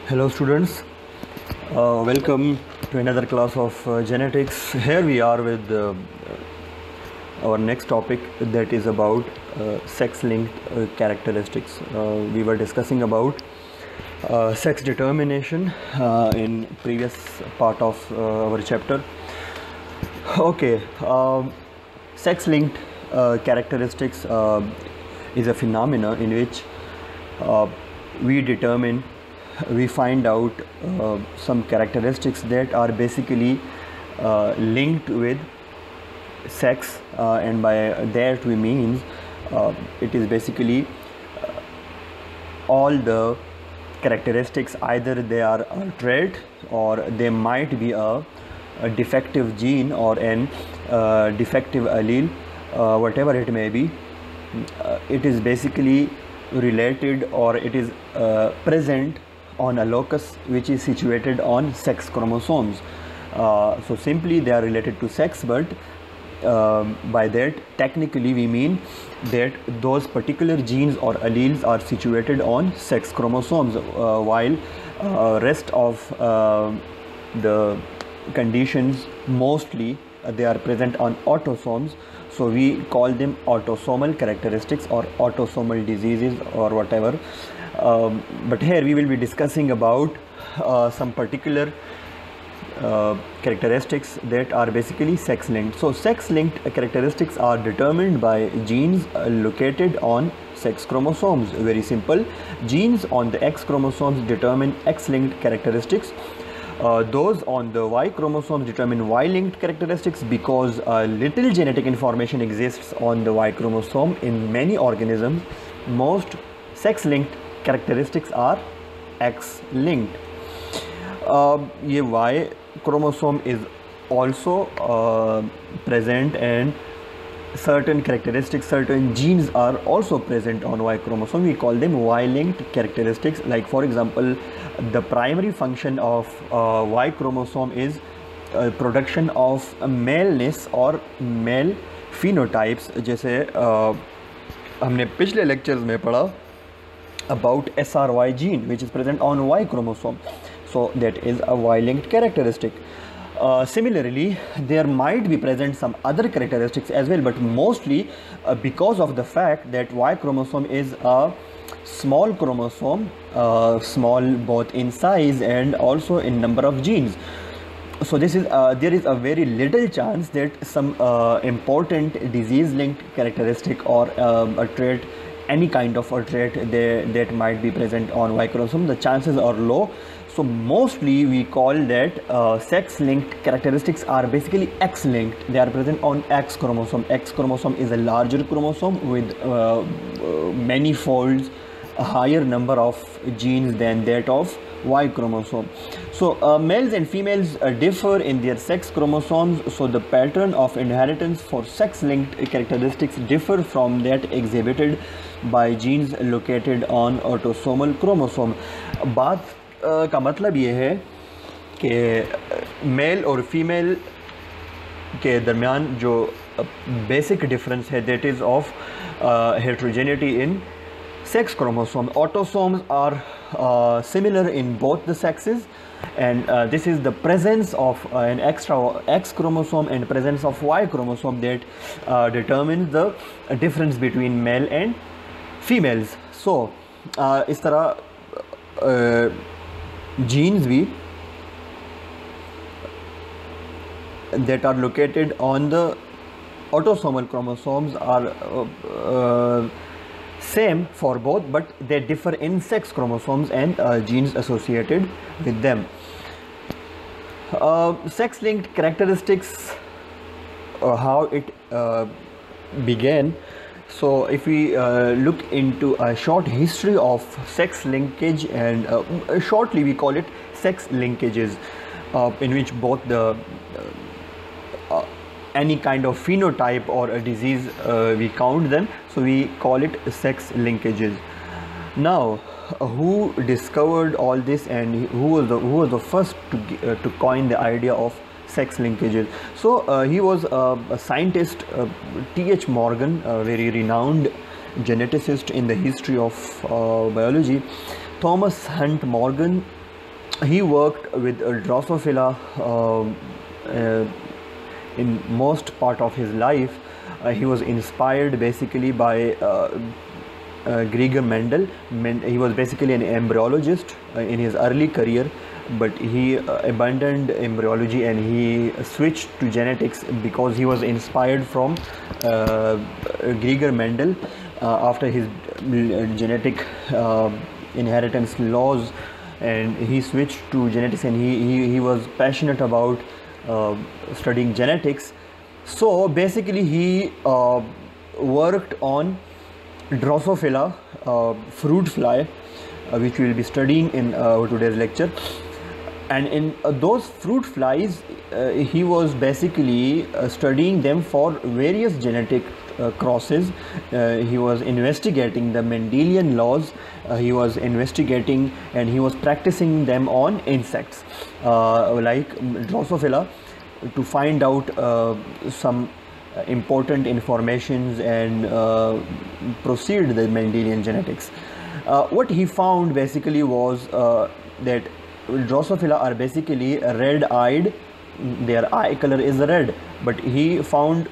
Hello students, welcome to another class of genetics. Here we are with our next topic, that is about sex-linked characteristics. We were discussing about sex determination in previous part of our chapter. Okay, sex-linked characteristics is a phenomena in which we find out some characteristics that are basically linked with sex, and by that we mean it is basically all the characteristics, either they are a trait or they might be a defective gene or an defective allele, whatever it may be. It is basically related, or it is present on a locus which is situated on sex chromosomes. So simply they are related to sex, but by that technically we mean that those particular genes or alleles are situated on sex chromosomes, while rest of the conditions mostly they are present on autosomes. So we call them autosomal characteristics or autosomal diseases or whatever. But here we will be discussing about some particular characteristics that are basically sex linked. So sex linked characteristics are determined by genes located on sex chromosomes. Very simple. Genes on the X chromosomes determine X linked characteristics. Those on the Y chromosomes determine Y linked characteristics, because little genetic information exists on the Y chromosome in many organisms. Most sex linked characteristics are X linked. ये Y chromosome is also present, and certain characteristics, certain genes are also present on Y chromosome. We call them Y linked characteristics. Like for example, the primary function of Y chromosome is production of maleness or male phenotypes. जैसे हमने पिछले lectures में पढ़ा about SRY gene which is present on Y chromosome. So that is a Y-linked characteristic. Similarly, there might be present some other characteristics as well, but mostly because of the fact that Y chromosome is a small chromosome, small both in size and also in number of genes. So this is there is a very little chance that some important disease-linked characteristic or a trait, any kind of a trait that might be present on Y chromosome, the chances are low. So mostly we call that sex-linked characteristics are basically X-linked. They are present on X chromosome. X chromosome is a larger chromosome with many folds, a higher number of genes than that of Y chromosome. So males and females differ in their sex chromosomes, so the pattern of inheritance for sex-linked characteristics differ from that exhibited by genes located on autosomal chromosome. बात का मतलब ये है कि mail और female के दरमियान जो बेसिक डिफरेंस है, that is of heterogeneity in sex chromosome. Autosomes are similar in both the sexes, and this is the presence of an extra X chromosome and presence of Y chromosome that determines the difference between male and females. So इस तरह genes भी that are located on the autosomal chromosomes are same for both, but they differ in sex chromosomes and genes associated with them. Sex-linked characteristics, how it began. So if we look into a short history of sex linkage, and shortly we call it sex linkages, in which both the any kind of phenotype or a disease we count them, so we call it sex linkages. Now who discovered all this, and who was the first to coin the idea of sex linkages? So he was a scientist, T.H. Morgan, a very renowned geneticist in the history of biology. Thomas Hunt Morgan he worked with Drosophila in most part of his life. He was inspired basically by Gregor Mendel. He was basically an embryologist in his early career, but he abandoned embryology and he switched to genetics because he was inspired from Gregor Mendel after his genetic inheritance laws, and he switched to genetics, and he was passionate about studying genetics. So basically he worked on Drosophila fruit fly, which we will be studying in today's lecture. And in those fruit flies, he was basically studying them for various genetic crosses. He was investigating the Mendelian laws. He was investigating and he was practicing them on insects like Drosophila, to find out some important informations and proceed the Mendelian genetics. What he found basically was that Drosophila are basically red-eyed. Their eye color is red, but he found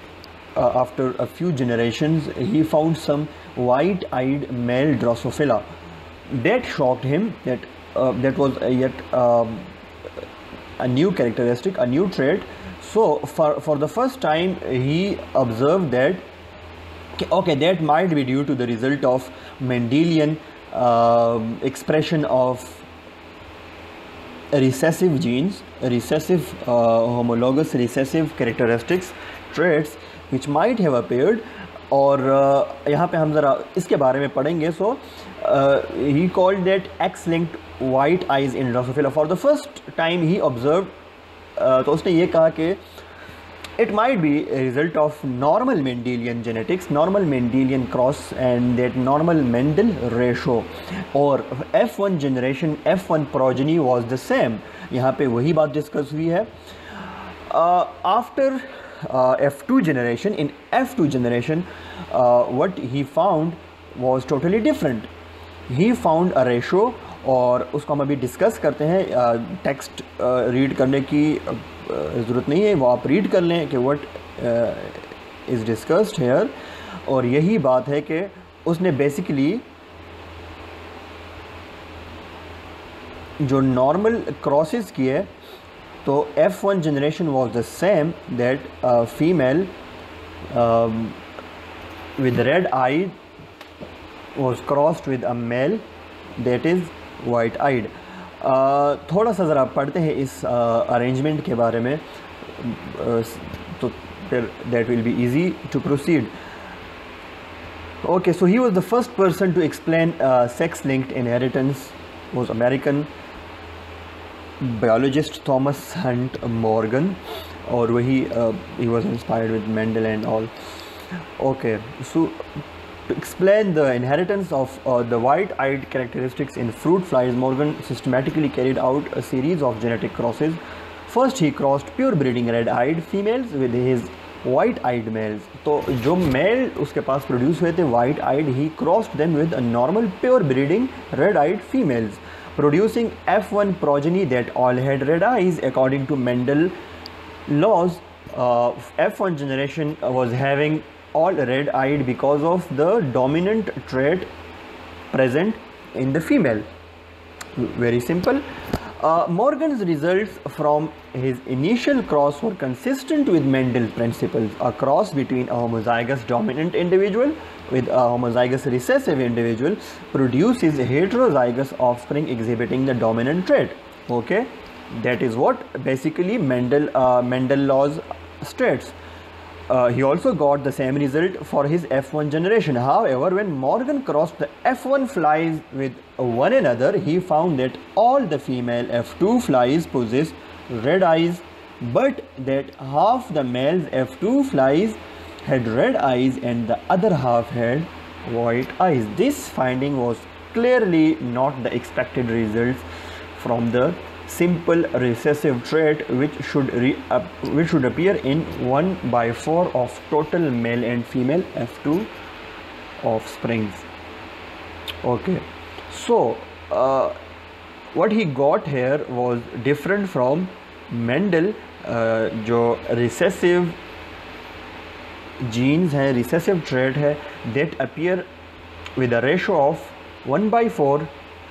after a few generations he found some white-eyed male Drosophila. That shocked him. That was yet a new characteristic, a new trait. So for the first time he observed that, okay, that might be due to the result of Mendelian expression of recessive genes, recessive homologous recessive characteristics, traits which might have appeared. और यहाँ पे हम ज़रा इसके बारे में पढ़ेंगे. So he called that X-linked white eyes in Drosophila. For the first time he observed, तो उसने ये कहा कि it might be a result of normal Mendelian genetics, normal Mendelian cross, and that normal Mendel ratio, or F1 generation, F1 progeny was the same. यहाँ पे वही बात discuss हुई है. After F2 generation, in F2 generation, what he found was totally different. He found a ratio, और उसको हम अभी डिस्कस करते हैं. टेक्स्ट रीड करने की ज़रूरत नहीं है, वो आप रीड कर लें कि व्हाट इज़ डिस्कस्ड हेयर. और यही बात है कि उसने बेसिकली जो नॉर्मल क्रॉसेस किए, तो F1 generation was the same, that female with red eye was crossed with a male that is white eyed. थोड़ा सा ज़रा पढ़ते हैं इस अरेंजमेंट के बारे में, तो that will be easy to proceed. Okay, so he was the first person to explain sex-linked inheritance. Was American biologist Thomas Hunt Morgan, और वही he was inspired with Mendel and all. Okay, so to explain the inheritance of the white-eyed characteristics in fruit flies, Morgan systematically carried out a series of genetic crosses. First, he crossed pure breeding red-eyed females with his white-eyed males. तो जो male उसके पास produce हुए थे white-eyed, he crossed them with a normal pure breeding red-eyed females, producing F1 progeny that all had red eyes. According to Mendel laws, F1 generation was having all red-eyed because of the dominant trait present in the female. Very simple. Morgan's results from his initial cross were consistent with Mendel's principles. A cross between a homozygous dominant individual with a homozygous recessive individual produces heterozygous offspring exhibiting the dominant trait. Okay, that is what basically Mendel laws states. He also got the same result for his F1 generation. However, when Morgan crossed the F1 flies with one another, he found that all the female F2 flies possessed red eyes, but that half the male F2 flies had red eyes and the other half had white eyes. This finding was clearly not the expected results from the simple recessive trait which should appear in 1/4 of total male and female F2 offsprings. Okay, so what he got here was different from Mendel. जो recessive genes है, recessive trait है, that appear with a ratio of 1/4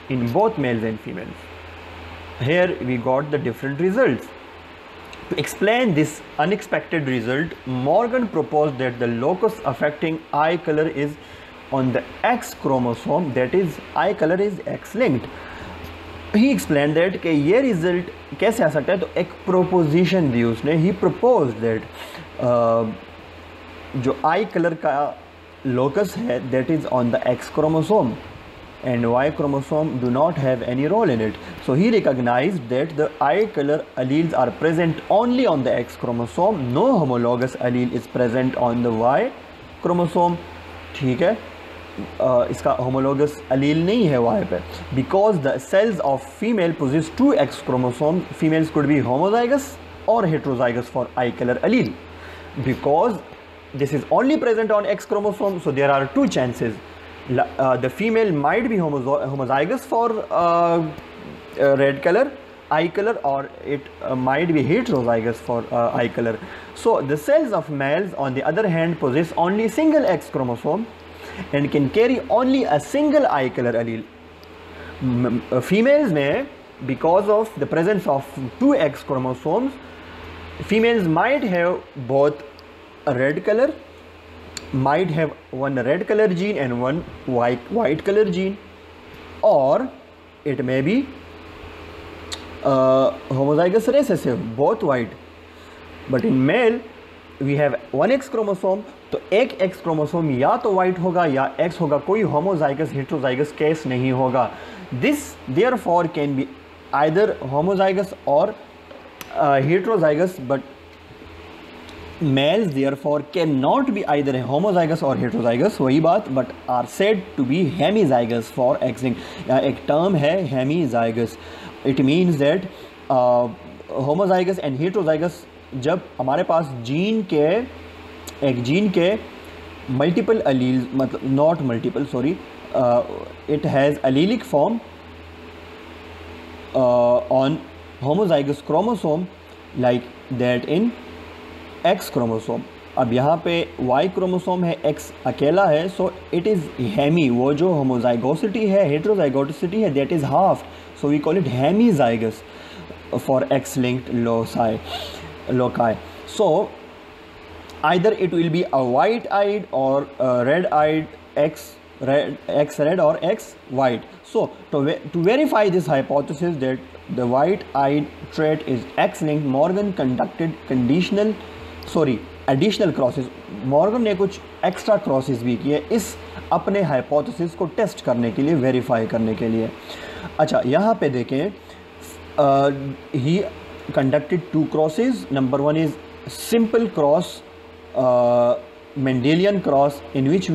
in both males and females. Here we got the different results. To explain this unexpected result, Morgan proposed that the locus affecting eye color is on the X chromosome, that is eye color is X linked. He explained that कि ये result कैसे आ सकता है, तो एक proposition दी उसने. He proposed that जो eye color का locus है that is on the X chromosome and Y chromosome do not have any role in it. So he recognized that the eye color alleles are present only on the X chromosome. No homologous allele is present on the Y chromosome. ठीक है, इसका homologous allele नहीं है Y पे. Because the cells of female possess 2 X chromosomes, females could be homozygous or heterozygous for eye color allele. Because this is only present on X chromosome, so there are 2 chances. The female might be homozygous for red color eye color, or it might be heterozygous for eye color. So the cells of males on the other hand possess only single X chromosome and can carry only a single eye color allele. Females में, because of the presence of 2 X chromosomes, females might have both a red color, might have one red color gene and one white color gene, or it may be homozygous recessive, both white. But in male we have 1 X chromosome, तो एक X chromosome या तो white होगा या X होगा, कोई homozygous heterozygous case नहीं होगा. This therefore can be either homozygous or heterozygous, but males therefore cannot be either homozygous or heterozygous, वही बात, but are said to be hemizygous for X-linked. एक term है hemizygous. It means that homozygous and heterozygous, जब हमारे पास एक gene के multiple alleles, मतलब not multiple, sorry, it has allelic form on homozygous chromosome like that in X chromosome. अब यहाँ पे Y chromosome है, X अकेला है, so it is hemi. वो जो homozygosity है, heterozygosity है, that is half, so we call it hemizygous for X-linked loci. So either it will be a white-eyed or a red-eyed X red or X white. So to verify this hypothesis that the white-eyed trait is X-linked, Morgan conducted additional crosses. Morgan ने कुछ extra crosses भी किए इस अपने hypothesis को test करने के लिए, वेरीफाई करने के लिए. अच्छा, यहाँ पे देखें, ही conducted 2 crosses. Number 1 is simple cross, Mendelian cross, in which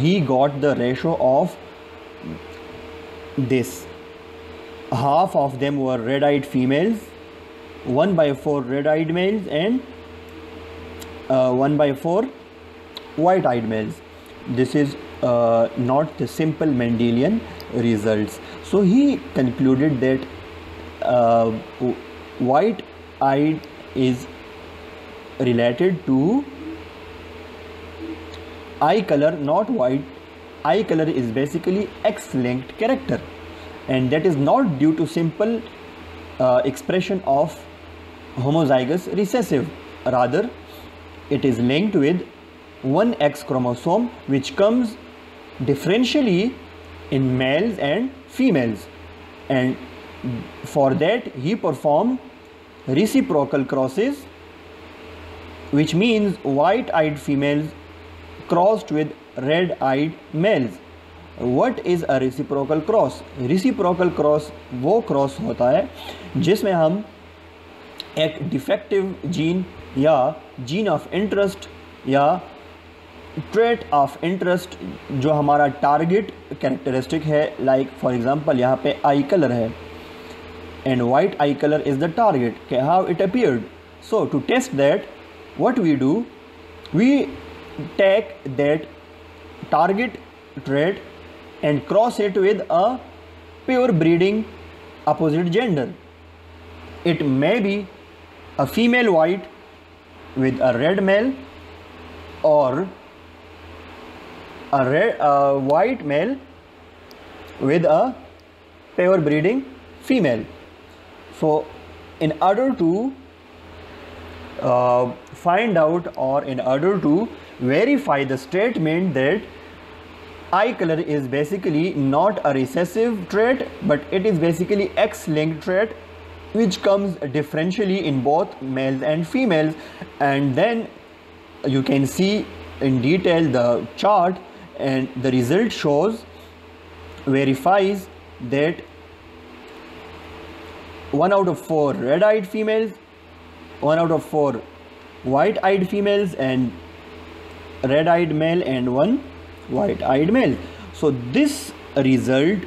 he got the ratio of this: half of them were red-eyed females, 1/4 red-eyed males, and 1/4 white-eyed males. This is not the simple Mendelian results. So he concluded that white-eyed is related to eye color, not white. Eye color is basically X-linked character, and that is not due to simple expression of homozygous recessive. Rather, it is linked with 1 X chromosome, which comes differentially in males and females, and for that he performed reciprocal crosses, which means white-eyed females crossed with red-eyed males. What is a reciprocal cross? Reciprocal cross वो cross होता है जिसमें हम एक defective gene या gene of interest या trait of interest जो हमारा टारगेट कैरेक्टरिस्टिक है, लाइक फॉर एग्जांपल यहाँ पे आई कलर है and white eye color is the target. Okay, how it appeared? So to test that, what we do, we take that target trait and cross it with a pure breeding opposite gender. It may be a female white with a red male, or a white male with a pair breeding female. So in order to find out, or in order to verify the statement that eye color is basically not a recessive trait, but it is basically X-linked trait which comes differentially in both males and females, and then you can see in detail the chart, and the result shows, verifies that 1 out of 4 red-eyed females, 1 out of 4 white-eyed females, and red-eyed male, and 1 white-eyed male. So this result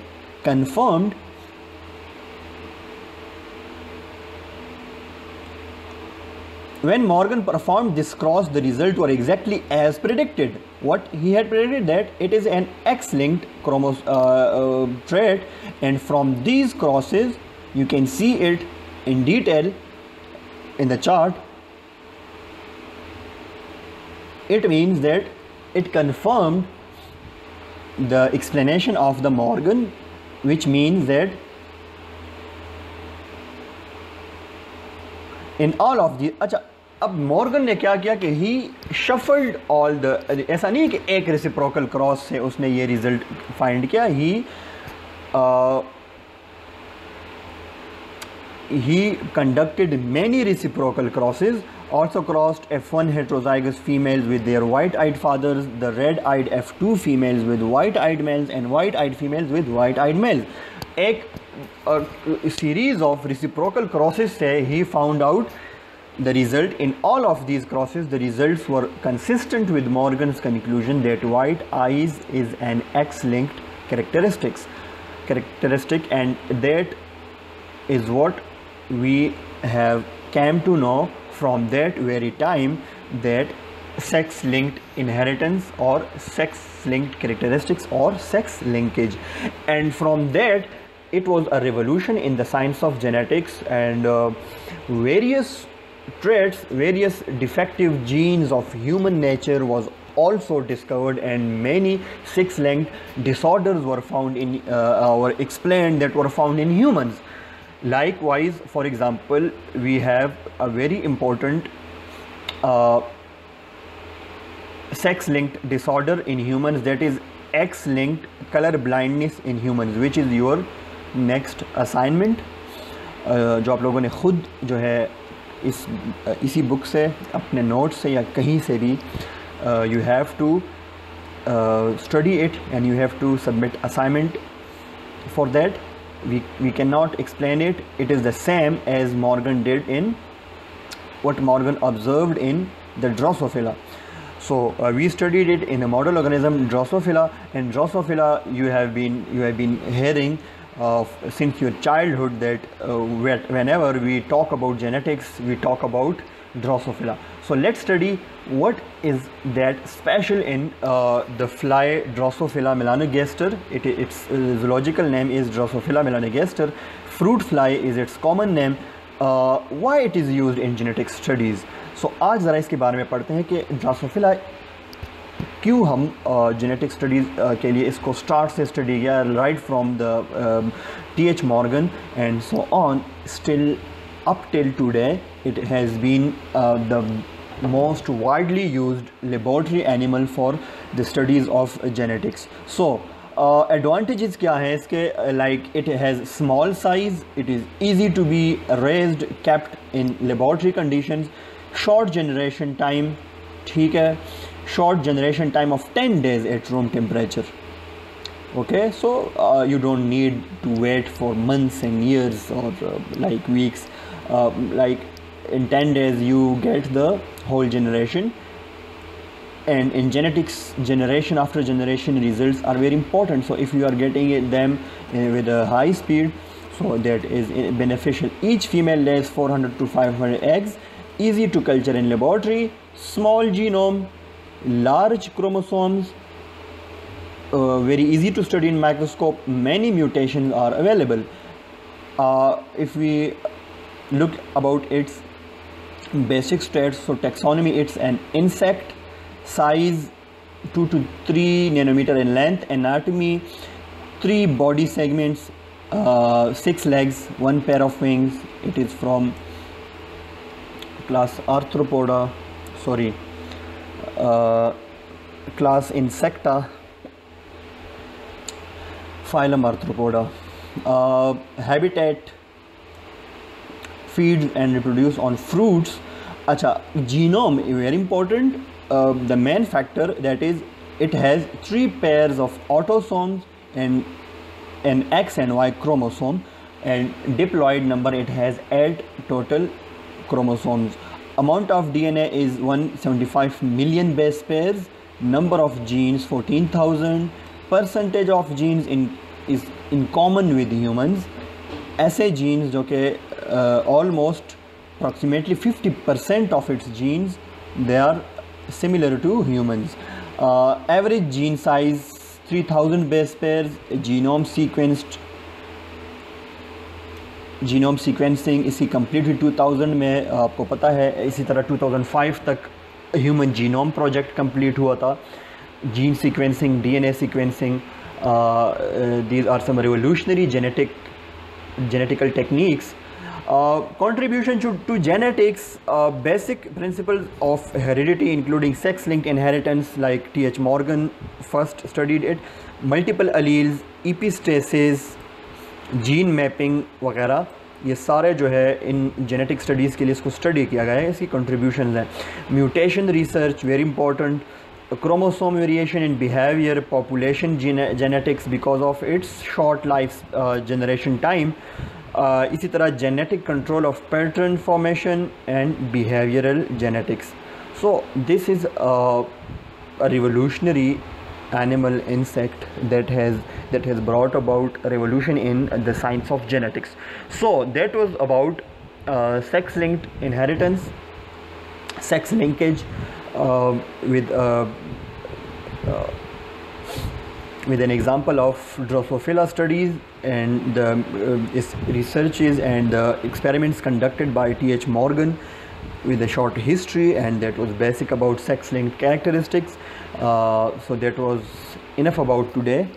confirmed when Morgan performed this cross. The results were exactly as predicted. What he had predicted, that it is an X-linked trait, and from these crosses you can see it in detail in the chart. It means that it confirmed the explanation of the Morgan, which means that in all of the, अच्छा अब Morgan ने क्या किया कि ही shuffled all the, ऐसा नहीं कि एक रेसिप्रोकल क्रॉस से उसने ये रिजल्ट फाइंड किया, he conducted many reciprocal crosses, also crossed F1 heterozygous females with their white-eyed fathers, the red-eyed F2 females with white-eyed males, and white-eyed females with white-eyed males. एक series of reciprocal crosses से he found out the result. In all of these crosses, the results were consistent with Morgan's conclusion that white eyes is an X-linked characteristic, and that is what we have came to know from that very time, that sex-linked inheritance or sex-linked characteristics or sex linkage. And from that, it was a revolution in the science of genetics, and various traits, various defective genes of human nature was also discovered, and many sex-linked disorders were found in or explained that were found in humans. Likewise, for example, we have a very important sex-linked disorder in humans, that is X-linked color blindness in humans, which is your next assignment, जो आप लोगों ने खुद जो है इसी book से, अपने नोट्स से या कहीं से भी, you have to study it and you have to submit assignment for that. We cannot explain it. It is the same as Morgan did in what Morgan observed in the Drosophila. So we studied it in a model organism Drosophila, and Drosophila you have been hearing since your childhood that whenever we talk about genetics, we talk about Drosophila. So let's study what is that special in the fly Drosophila melanogaster. Its zoological name is Drosophila melanogaster. Fruit fly is its common name. Why it is used in genetic studies? So आज ज़रा इसके बारे में पढ़ते हैं कि Drosophila क्यों हम जेनेटिक स्टडीज़ के लिए इसको स्टार्ट से स्टडी किया, right from the T.H. Morgan and so on, still up till today it has been the most widely used laboratory animal for the studies of genetics. So advantages क्या हैं इसके, like it has small size, it is easy to be raised, kept in laboratory conditions, short generation time, ठीक है, short generation time of 10 days at room temperature. Okay, so you don't need to wait for months and years or like weeks. Like in 10 days you get the whole generation. And in genetics, generation after generation results are very important. So if you are getting them with a high speed, so that is beneficial. Each female lays 400 to 500 eggs, easy to culture in laboratory, small genome, large chromosomes, very easy to study in microscope, many mutations are available. If we look about its basic stats, so taxonomy, it's an insect, size 2 to 3 nanometer in length, anatomy 3 body segments, 6 legs, 1 pair of wings. It is from class Arthropoda, class Insecta, phylum Arthropoda. Habitat, feeds and reproduce on fruits. Acha, genome, very important. The main factor, that is, it has 3 pairs of autosomes and an X and Y chromosome, and diploid number, it has 8 total chromosomes. Amount of DNA is 175 million base pairs. Number of genes 14,000. Percentage of genes is in common with humans. ऐसे genes जो कि almost approximately 50% of its genes, they are similar to humans. Average gene size 3000 base pairs. Genome sequencing इसकी complete हुई 2000 में, आपको पता है. इसी तरह 2005 तक ह्यूमन जीनोम प्रोजेक्ट कंप्लीट हुआ था. Gene sequencing, DNA sequencing, these are some revolutionary genetical techniques. Contribution to genetics, basic principles of heredity including sex-linked inheritance, like T.H. Morgan first studied it, multiple alleles, epistasis, gene mapping वगैरह, ये सारे जो है in genetic studies के लिए इसको study किया गया है. इसकी कंट्रीब्यूशन है. Mutation research, very important. Chromosome variation in behaviour, population genetics because of its short life generation time. इसी तरह genetic control of pattern formation and behavioural genetics. So this is a revolutionary animal insect that has brought about a revolution in the science of genetics. So that was about sex-linked inheritance, sex linkage, with an example of Drosophila studies and researches and experiments conducted by T.H. Morgan, with a short history, and that was basic about sex-linked characteristics. So that was enough about today.